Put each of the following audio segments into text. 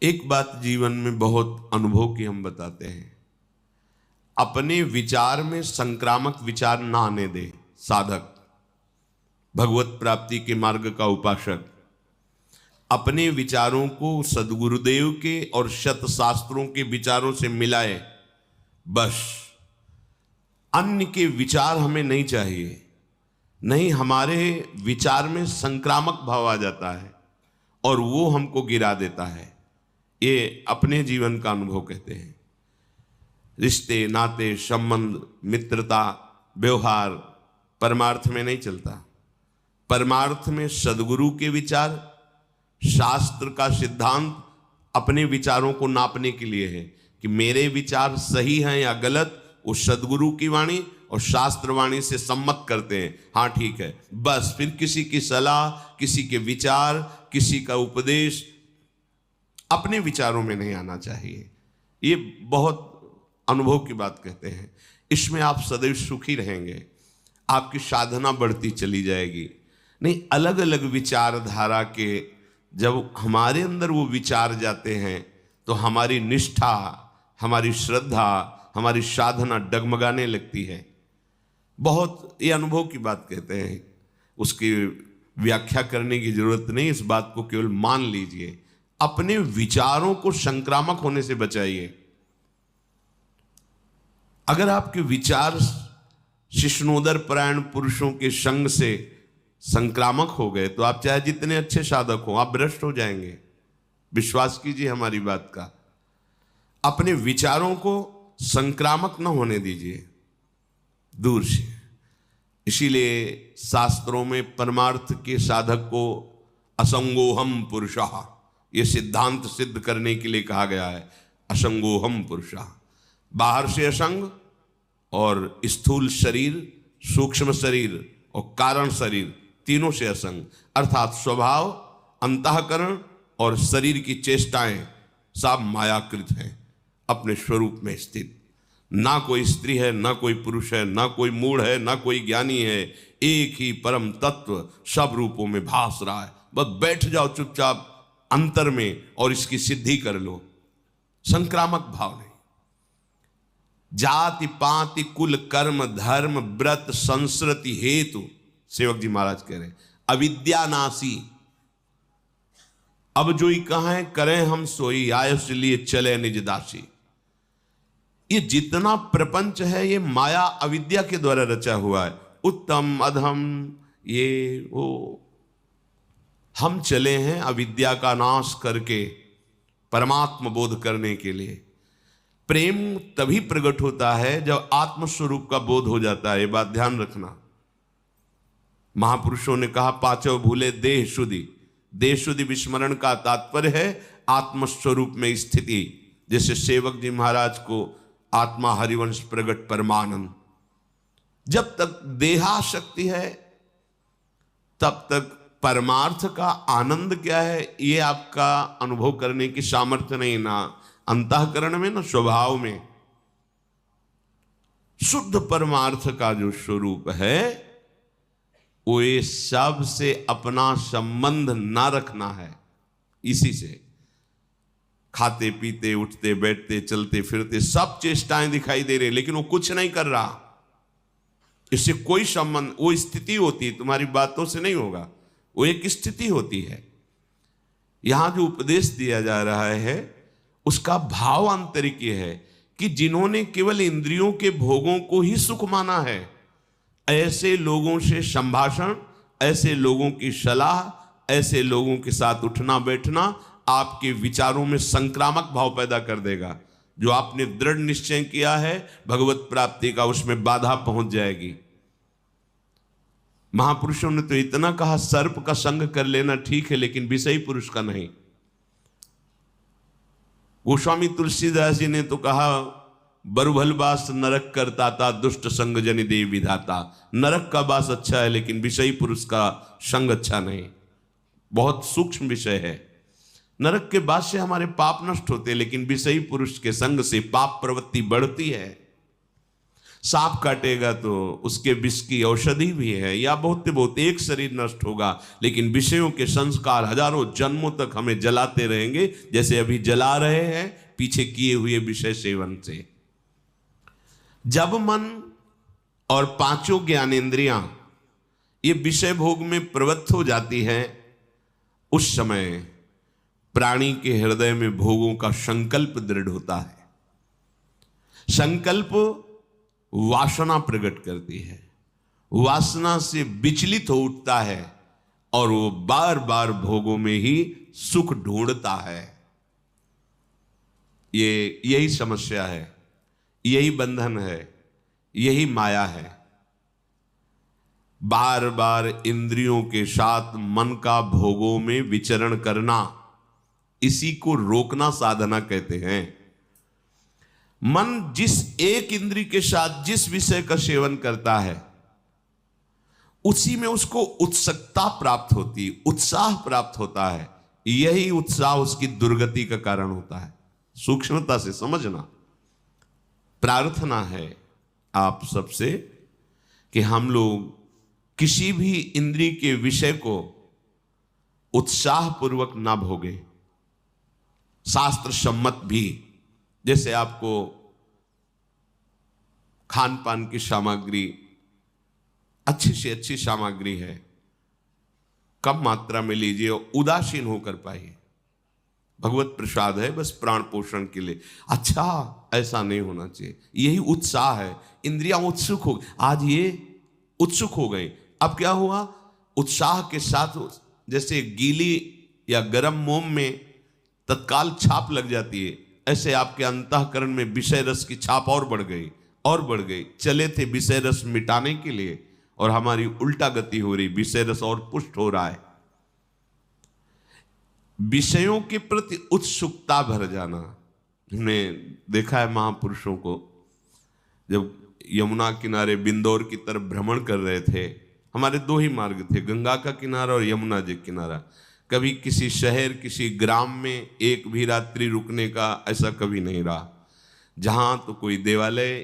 एक बात जीवन में बहुत अनुभव की हम बताते हैं, अपने विचार में संक्रामक विचार ना आने दे। साधक, भगवत प्राप्ति के मार्ग का उपासक अपने विचारों को सद्गुरुदेव के और शत शास्त्रों के विचारों से मिलाए, बस। अन्य के विचार हमें नहीं चाहिए। नहीं, हमारे विचार में संक्रामक भाव आ जाता है और वो हमको गिरा देता है। ये अपने जीवन का अनुभव कहते हैं। रिश्ते, नाते, संबंध, मित्रता, व्यवहार परमार्थ में नहीं चलता। परमार्थ में सद्गुरु के विचार, शास्त्र का सिद्धांत अपने विचारों को नापने के लिए है कि मेरे विचार सही हैं या गलत। वो सद्गुरु की वाणी और शास्त्र वाणी से सम्मत करते हैं, हाँ ठीक है, बस। फिर किसी की सलाह, किसी के विचार, किसी का उपदेश अपने विचारों में नहीं आना चाहिए। ये बहुत अनुभव की बात कहते हैं। इसमें आप सदैव सुखी रहेंगे, आपकी साधना बढ़ती चली जाएगी। नहीं, अलग अलग विचारधारा के जब हमारे अंदर वो विचार जाते हैं तो हमारी निष्ठा, हमारी श्रद्धा, हमारी साधना डगमगाने लगती है। बहुत ये अनुभव की बात कहते हैं, उसकी व्याख्या करने की जरूरत नहीं। इस बात को केवल मान लीजिए। अपने विचारों को संक्रामक होने से बचाइए। अगर आपके विचार शिष्णोदर परायण पुरुषों के संग से संक्रामक हो गए तो आप चाहे जितने अच्छे साधक हो, आप भ्रष्ट हो जाएंगे। विश्वास कीजिए हमारी बात का। अपने विचारों को संक्रामक न होने दीजिए, दूर से। इसीलिए शास्त्रों में परमार्थ के साधक को असंगोहम पुरुषः, ये सिद्धांत सिद्ध करने के लिए कहा गया है। असंगोहम पुरुषः, बाहर से असंग और स्थूल शरीर, सूक्ष्म शरीर और कारण शरीर, तीनों से असंग। अर्थात स्वभाव, अंतःकरण और शरीर की चेष्टाएं सब मायाकृत हैं, अपने स्वरूप में स्थित। ना कोई स्त्री है, ना कोई पुरुष है, ना कोई मूढ़ है, ना कोई ज्ञानी है। एक ही परम तत्व सब रूपों में भास रहा है। बस बैठ जाओ चुपचाप अंतर में और इसकी सिद्धि कर लो। संक्रामक भाव नहीं। जाति पाति कुल कर्म धर्म व्रत संस्कृति हेतु, सेवक जी महाराज कह रहे हैं, अविद्यानाशी। अब जो ही कहें करें हम सोई, आयुष लिए चले निज दासी। ये जितना प्रपंच है ये माया अविद्या के द्वारा रचा हुआ है। उत्तम अधम ये वो, हम चले हैं अविद्या का नाश करके परमात्म बोध करने के लिए। प्रेम तभी प्रकट होता है जब आत्मस्वरूप का बोध हो जाता है। ये बात ध्यान रखना। महापुरुषों ने कहा, पांचों भूले देह शुद्धि। देह शुद्धि विस्मरण का तात्पर्य है आत्मस्वरूप में स्थिति। जैसे सेवक जी महाराज को आत्मा हरिवंश प्रगट परमानंद। जब तक देहाशक्ति है तब तक परमार्थ का आनंद क्या है ये आपका अनुभव करने की सामर्थ्य नहीं, ना अंतःकरण में ना स्वभाव में। शुद्ध परमार्थ का जो स्वरूप है वो ये सब से अपना संबंध ना रखना है। इसी से खाते पीते उठते बैठते चलते फिरते सब चेष्टाएं दिखाई दे रही, लेकिन वो कुछ नहीं कर रहा। इससे कोई संबंध, वो स्थिति होती है, तुम्हारी बातों से नहीं होगा। वो एक स्थिति होती है। यहां जो उपदेश दिया जा रहा है उसका भाव आंतरिक ये है कि जिन्होंने केवल इंद्रियों के भोगों को ही सुख माना है, ऐसे लोगों से संभाषण, ऐसे लोगों की सलाह, ऐसे लोगों के साथ उठना बैठना आपके विचारों में संक्रामक भाव पैदा कर देगा। जो आपने दृढ़ निश्चय किया है भगवत प्राप्ति का, उसमें बाधा पहुंच जाएगी। महापुरुषों ने तो इतना कहा, सर्प का संग कर लेना ठीक है लेकिन विषयी पुरुष का नहीं। गोस्वामी तुलसीदास जी ने तो कहा, बरुभल बास नरक करता था, दुष्ट संग जनि देव विधाता। नरक का बास अच्छा है लेकिन विषयी पुरुष का संग अच्छा नहीं। बहुत सूक्ष्म विषय है। नरक के बास से हमारे पाप नष्ट होते, लेकिन विषयी पुरुष के संग से पाप प्रवृत्ति बढ़ती है। सांप काटेगा तो उसके विष की औषधि भी है, या बहुत बहुत एक शरीर नष्ट होगा, लेकिन विषयों के संस्कार हजारों जन्मों तक हमें जलाते रहेंगे, जैसे अभी जला रहे हैं पीछे किए हुए विषय सेवन से। जब मन और पांचों ज्ञानेंद्रियां ये विषय भोग में प्रवृत्त हो जाती है, उस समय प्राणी के हृदय में भोगों का संकल्प दृढ़ होता है। संकल्प वासना प्रकट करती है, वासना से विचलित हो उठता है और वो बार बार भोगों में ही सुख ढूंढता है। यही समस्या है, यही बंधन है, यही माया है। बार बार इंद्रियों के साथ मन का भोगों में विचरण करना, इसी को रोकना साधना कहते हैं। मन जिस एक इंद्री के साथ जिस विषय का सेवन करता है, उसी में उसको उत्सुकता प्राप्त होती, उत्साह प्राप्त होता है। यही उत्साह उसकी दुर्गति का कारण होता है। सूक्ष्मता से समझना। प्रार्थना है आप सबसे कि हम लोग किसी भी इंद्री के विषय को उत्साह पूर्वक ना भोगे, शास्त्र सम्मत भी। जैसे आपको खान पान की सामग्री अच्छी से अच्छी सामग्री है, कम मात्रा में लीजिए, उदासीन होकर पाइए। भगवत प्रसाद है बस प्राण पोषण के लिए, अच्छा ऐसा नहीं होना चाहिए। यही उत्साह है। इंद्रियां उत्सुक हो, आज ये उत्सुक हो गई, अब क्या हुआ, उत्साह के साथ जैसे गीली या गर्म मोम में तत्काल छाप लग जाती है, ऐसे आपके अंतःकरण में विषय रस की छाप और बढ़ गई और बढ़ गई। चले थे विषय रस मिटाने के लिए और हमारी उल्टा गति हो रही, विषय रस और पुष्ट हो रहा है। विषयों के प्रति उत्सुकता भर जाना। हमने देखा है महापुरुषों को, जब यमुना किनारे बिंदौर की तरफ भ्रमण कर रहे थे, हमारे दो ही मार्ग थे, गंगा का किनारा और यमुना जी किनारा। कभी किसी शहर किसी ग्राम में एक भी रात्रि रुकने का ऐसा कभी नहीं रहा। जहाँ तो कोई देवालय,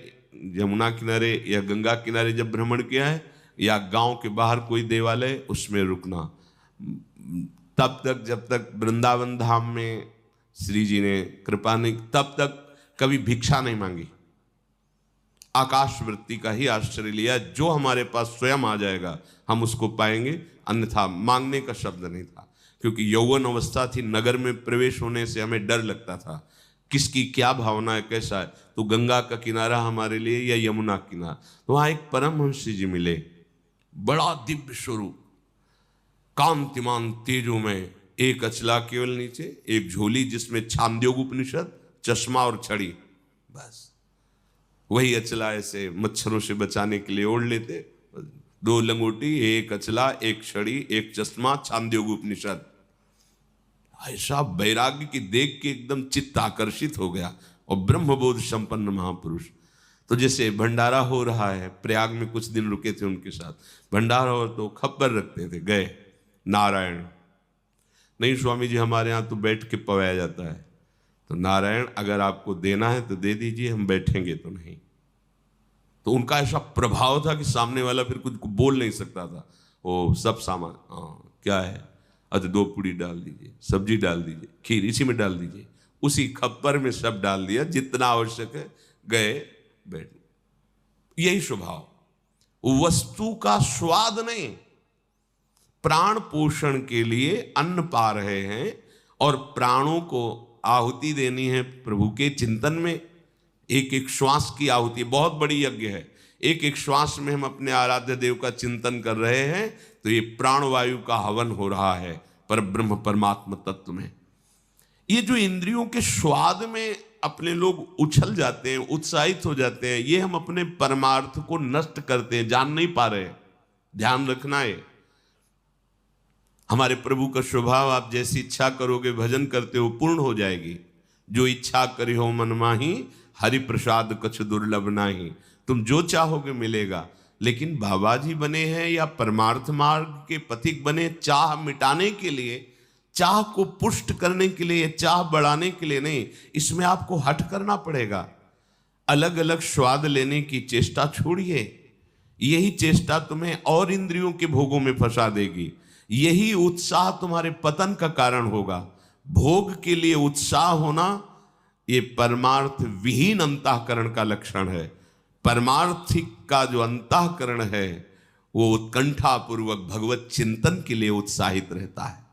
यमुना किनारे या गंगा किनारे जब भ्रमण किया है, या गांव के बाहर कोई देवालय, उसमें रुकना। तब तक जब तक वृंदावन धाम में श्री जी ने कृपा नहीं, तब तक कभी भिक्षा नहीं मांगी। आकाश वृत्ति का ही आश्रय लिया, जो हमारे पास स्वयं आ जाएगा हम उसको पाएंगे, अन्यथा मांगने का शब्द नहीं था। क्योंकि यौवन अवस्था थी, नगर में प्रवेश होने से हमें डर लगता था, किसकी क्या भावना है, कैसा है। तो गंगा का किनारा हमारे लिए या यमुना किनारा, तो वहाँ एक परमहंस जी मिले, बड़ा दिव्य स्वरूप, कांतिमान तेजो में, एक अचला केवल नीचे, एक झोली जिसमें छांदोग्य उपनिषद, चश्मा और छड़ी, बस वही अचला ऐसे मच्छरों से बचाने के लिए ओढ़ लेते। 2 लंगोटी, एक अचला, एक छड़ी, एक चश्मा, छांदोग्य उपनिषद। ऐसा वैराग्य की देख के एकदम चित्त आकर्षित हो गया। और ब्रह्मबोध संपन्न महापुरुष। तो जैसे भंडारा हो रहा है, प्रयाग में कुछ दिन रुके थे उनके साथ, भंडारा हो तो खबर रखते थे, गए नारायण, नहीं स्वामी जी हमारे यहाँ तो बैठ के पवाया जाता है, तो नारायण अगर आपको देना है तो दे दीजिए, हम बैठेंगे तो नहीं। तो उनका ऐसा प्रभाव था कि सामने वाला फिर कुछ बोल नहीं सकता था। वो सब सामान, हाँ क्या है, अच्छा 2 पूड़ी डाल दीजिए, सब्जी डाल दीजिए, खीर इसी में डाल दीजिए, उसी खप्पर में सब डाल दिया जितना आवश्यक है, गए बैठ। यही स्वभाव, वस्तु का स्वाद नहीं, प्राण पोषण के लिए अन्न पा रहे हैं और प्राणों को आहुति देनी है प्रभु के चिंतन में। एक एक श्वास की आहुति बहुत बड़ी यज्ञ है। एक एक श्वास में हम अपने आराध्य देव का चिंतन कर रहे हैं, तो ये प्राणवायु का हवन हो रहा है पर ब्रह्म परमात्मा तत्व में। ये जो इंद्रियों के स्वाद में अपने लोग उछल जाते हैं, उत्साहित हो जाते हैं, ये हम अपने परमार्थ को नष्ट करते हैं, जान नहीं पा रहे। ध्यान रखना है। हमारे प्रभु का स्वभाव, आप जैसी इच्छा करोगे भजन करते हो पूर्ण हो जाएगी। जो इच्छा करी हो मन माही, हरि प्रसाद कछ दुर्लभ नाही। तुम जो चाहोगे मिलेगा। लेकिन बाबा जी बने हैं या परमार्थ मार्ग के पथिक बने चाह मिटाने के लिए, चाह को पुष्ट करने के लिए, चाह बढ़ाने के लिए नहीं। इसमें आपको हठ करना पड़ेगा। अलग अलग स्वाद लेने की चेष्टा छोड़िए। यही चेष्टा तुम्हें और इंद्रियों के भोगों में फंसा देगी। यही उत्साह तुम्हारे पतन का कारण होगा। भोग के लिए उत्साह होना ये परमार्थ विहीन अंतःकरण का लक्षण है। परमार्थिक का जो अंतःकरण है वो उत्कंठा पूर्वक भगवत चिंतन के लिए उत्साहित रहता है।